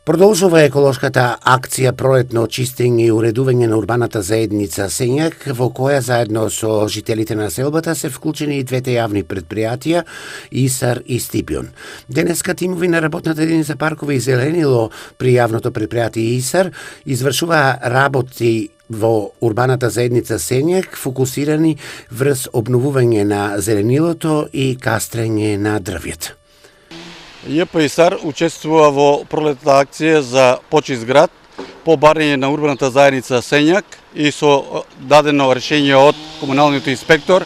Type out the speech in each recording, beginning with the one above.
Продолжува еколошката акција пролетно чистење и уредување на урбаната заедница Сењак, во која заедно со жителите на селбата се вклучени и двете јавни предпријатија ИСАР и Стипион. Денеска тимови на работната единица Паркови и Зеленило при јавното предпријатие ИСАР извршуваа работи во урбаната заедница Сењак, фокусирани врз обновување на зеленилото и кастрење на дрвјата. ЈП-ИСАР учествува во пролетната акција за почист град по барање на урбаната заедница Сењак и со дадено решение од комуналниот инспектор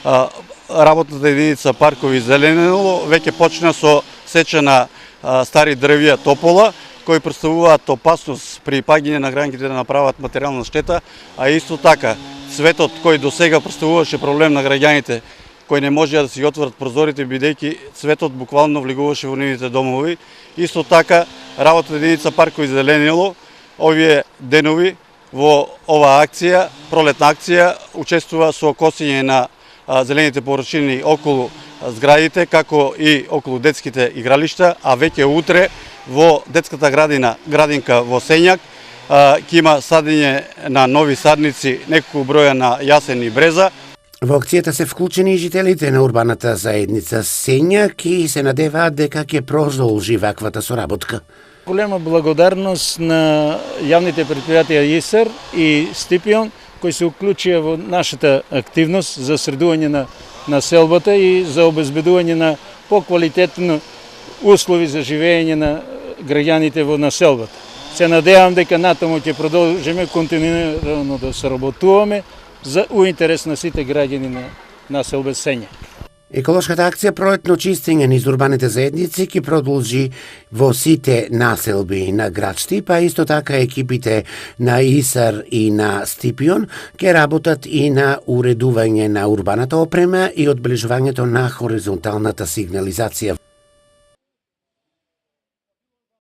работната единица Паркови и Зеленило веќе почна со сеча на стари дрвја топола кои представуваат опасност при паѓање на граѓаните да направат материјална штета, а исто така цветот кој досега представуваше проблем на граѓаните кои не можеа да си отворат прозорите бидејќи цветот буквално влегуваше во нивните домови. Исто така работната единица Паркови и Зеленило овие денови во оваа акција, пролетна акција, учествува со косење на зелените површини околу зградите, како и околу детските игралишта, а веќе утре во детската градинка во Сењак ќе има садење на нови садници, неколку броја на јасен и бреза. Во акцијата се вклучени и жителите на урбаната заедница Сењак и се надеваат дека ќе продолжи ваквата соработка. Голема благодарност на јавните предпријатија ИСАР и Стипион кои се уклучија во нашата активност за средување на селбата и за обезбедување на поквалитетни услови за живење на граѓаните во населбата. Се надевам дека натаму ќе продолжиме континуирано да соработуваме за интерес на сите граѓани на населба Сењак. Еколошката акција пролетно чистење низ урбаните заедници ќе продолжи во сите населби на градшти, па исто така екипите на ИСАР и на Стипион ќе работат и на уредување на урбаната опрема и одбележувањето на хоризонталната сигнализација.